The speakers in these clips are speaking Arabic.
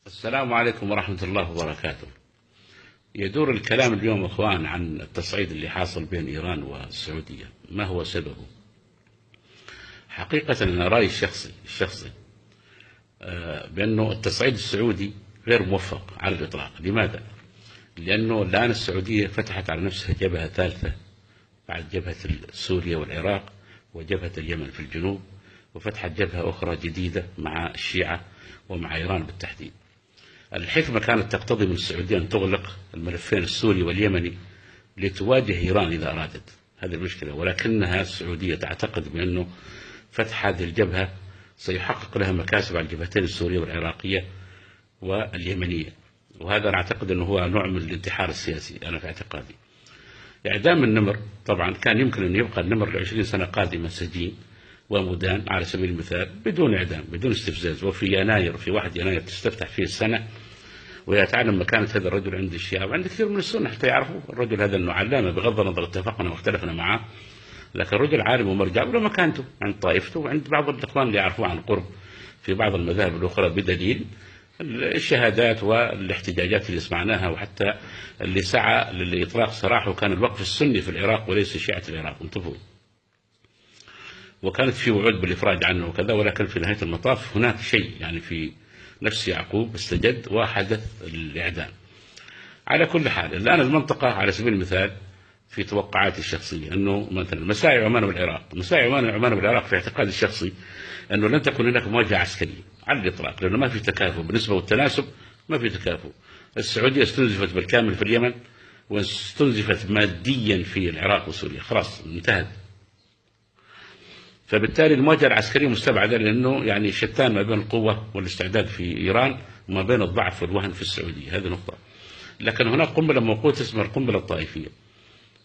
السلام عليكم ورحمة الله وبركاته. يدور الكلام اليوم أخوان عن التصعيد اللي حاصل بين إيران والسعودية، ما هو سببه؟ حقيقة أنا رأيي الشخصي بأنه التصعيد السعودي غير موفق على الإطلاق. لماذا؟ لأنه الآن السعودية فتحت على نفسها جبهة ثالثة بعد جبهة سوريا والعراق وجبهة اليمن في الجنوب، وفتحت جبهة أخرى جديدة مع الشيعة ومع إيران بالتحديد. الحكمة كانت تقتضي من السعودية أن تغلق الملفين السوري واليمني لتواجه إيران إذا أرادت، هذه المشكلة. ولكنها السعودية تعتقد بأنه فتح هذه الجبهة سيحقق لها مكاسب على الجبهتين السورية والعراقية واليمنية، وهذا أنا أعتقد أنه هو نوع من الانتحار السياسي. أنا في اعتقادي إعدام النمر، طبعا كان يمكن أن يبقى النمر ل20 سنة قادمة سجين ومدان على سبيل المثال بدون إعدام بدون استفزاز، وفي يناير في 1 يناير تستفتح فيه السنة ويتعلم مكانة هذا الرجل عند الشيعة وعند كثير من السنة حتى يعرفوا الرجل هذا أنه علامة، بغض النظر اتفقنا واختلفنا معه، لكن رجل عالم ومرجع له مكانته عند طائفته وعند بعض الإخوان اللي يعرفوه عن قرب في بعض المذاهب الأخرى، بدليل الشهادات والاحتجاجات اللي سمعناها، وحتى اللي سعى لإطلاق سراحه كان الوقف السني في العراق وليس شيعة العراق، انتبهوا. وكانت في وعود بالإفراج عنه وكذا، ولكن في نهاية المطاف هناك شيء يعني في نفس يعقوب استجد وحدث الإعدام. على كل حال الآن المنطقة على سبيل المثال في توقعاتي الشخصية أنه مثلا مساعي عمان والعراق، مساعي عمان والعراق في اعتقادي الشخصي أنه لن تكون هناك مواجهة عسكرية على الإطلاق، لأنه ما في تكافؤ بالنسبة والتناسب، ما في تكافؤ. السعودية استنزفت بالكامل في اليمن واستنزفت ماديا في العراق وسوريا، خلاص انتهت. فبالتالي المواجهة العسكرية مستبعدة، لأنه يعني شتان ما بين القوة والاستعداد في إيران وما بين الضعف والوهن في السعودية، هذه نقطة. لكن هناك قنبلة موقوتة اسمها القنبلة الطائفية.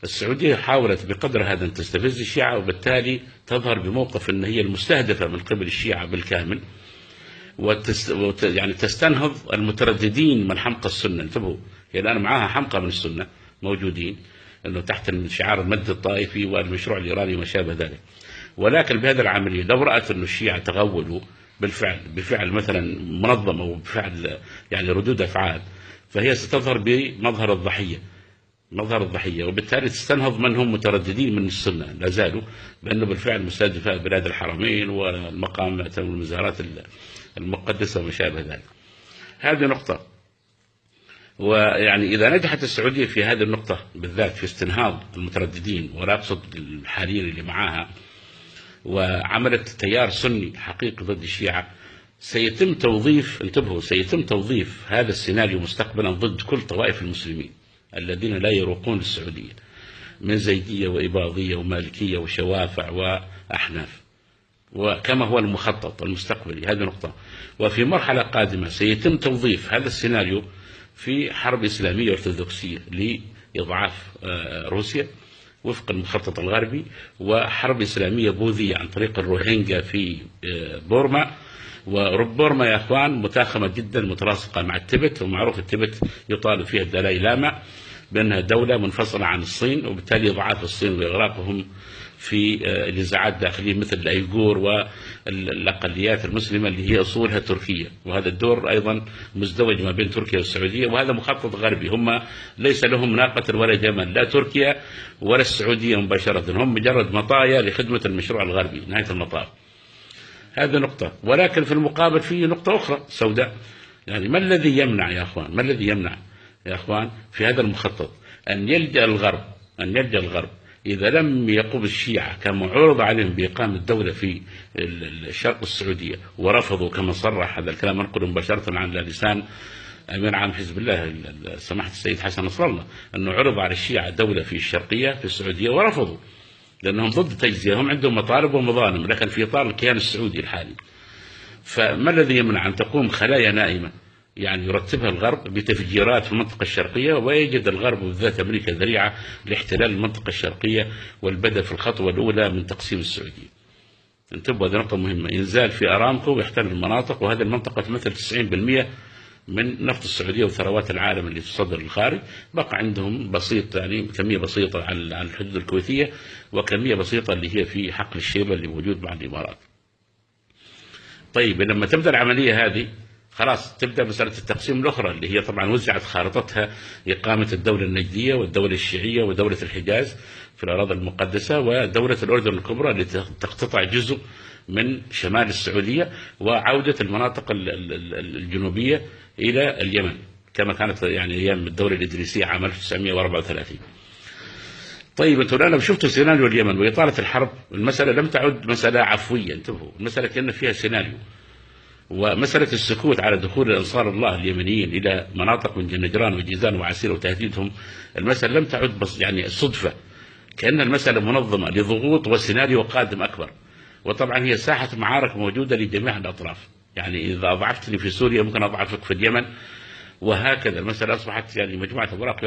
السعودية حاولت بقدر هذا أن تستفز الشيعة، وبالتالي تظهر بموقف أن هي المستهدفة من قبل الشيعة بالكامل، يعني تستنهض المترددين من حمقى السنة. انتبهوا، هي الآن معها حمقى من السنة موجودين أنه تحت شعار المد الطائفي والمشروع الإيراني وما شابه ذلك. ولكن بهذا العملية لو رأت أن الشيعة تغولوا بفعل مثلا منظمة وبفعل يعني ردود أفعال، فهي ستظهر بمظهر الضحية، وبالتالي تستنهض من هم مترددين من السنة لا زالوا بأنه بالفعل مستهدفة بلاد الحرمين والمقامات والمزارات المقدسة وما شابه ذلك. هذه نقطة. ويعني إذا نجحت السعودية في هذه النقطة بالذات في استنهاض المترددين، ولا أقصد الحاليين اللي معاها، وعملت تيار سني حقيقي ضد الشيعة، سيتم توظيف، انتبهوا، سيتم توظيف هذا السيناريو مستقبلا ضد كل طوائف المسلمين الذين لا يروقون للسعودية من زيدية وإباضية ومالكية وشوافع وأحناف، وكما هو المخطط المستقبلي. هذه نقطة. وفي مرحلة قادمة سيتم توظيف هذا السيناريو في حرب إسلامية أرثوذكسية لإضعاف روسيا وفق المخطط الغربي، وحرب إسلامية بوذية عن طريق الروهينجا في بورما. وبورما يا أخوان متاخمة جدا متلاصقة مع التبت، ومعروف التبت يطالب فيها الدلاي لاما بأنها دولة منفصلة عن الصين، وبالتالي إضعاف الصين وإغراقهم في نزاعات داخلية مثل الأيغور والأقليات المسلمة اللي هي أصولها تركية، وهذا الدور أيضا مزدوج ما بين تركيا والسعودية، وهذا مخطط غربي. هم ليس لهم ناقة ولا جمل، لا تركيا ولا السعودية مباشرة، هم مجرد مطايا لخدمة المشروع الغربي نهاية المطاف. هذه نقطة. ولكن في المقابل في نقطة أخرى سوداء، يعني ما الذي يمنع يا أخوان، ما الذي يمنع يا أخوان في هذا المخطط أن يلجأ الغرب إذا لم يقوم الشيعة كما عرض عليهم بإقامة دولة في الشرق السعودية ورفضوا، كما صرح هذا الكلام أنقل مباشرة عن لسان أمير عام حزب الله سماحة السيد حسن نصر الله، أنه عرض على الشيعة دولة في الشرقية في السعودية ورفضوا، لأنهم ضد التجزية، هم عندهم مطالب ومظالم لكن في إطار الكيان السعودي الحالي. فما الذي يمنع أن تقوم خلايا نائمة يعني يرتبها الغرب بتفجيرات في المنطقة الشرقية، ويجد الغرب وبالذات أمريكا ذريعة لاحتلال المنطقة الشرقية والبدء في الخطوة الأولى من تقسيم السعودية. انتبهوا، هذه نقطة مهمة. إنزال في أرامكو ويحتل المناطق، وهذه المنطقة تمثل 90% من نفط السعودية وثروات العالم اللي تصدر للخارج. بقى عندهم بسيط يعني كمية بسيطة على الحدود الكويتية، وكمية بسيطة اللي هي في حقل الشيبة اللي موجود مع الإمارات. طيب لما تبدأ العملية هذه خلاص تبدأ مسألة التقسيم الأخرى اللي هي طبعا وزعت خارطتها إقامة الدولة النجدية والدولة الشيعية ودولة الحجاز في الأراضي المقدسة ودولة الأردن الكبرى اللي تقتطع جزء من شمال السعودية، وعودة المناطق الجنوبية إلى اليمن كما كانت يعني أيام الدولة الإدريسية عام 1934. طيب انتم الان لو شفتوا سيناريو اليمن واطاله الحرب، المساله لم تعد مساله عفويه، انتبهوا، المساله كان فيها سيناريو. ومساله السكوت على دخول انصار الله اليمنيين الى مناطق من نجران وجيزان وعسير وتهديدهم، المساله لم تعد بس يعني صدفه، كان المساله منظمه لضغوط وسيناريو قادم اكبر. وطبعا هي ساحه معارك موجوده لجميع الاطراف، يعني اذا اضعفتني في سوريا ممكن اضعفك في اليمن، وهكذا المساله اصبحت يعني مجموعه اوراق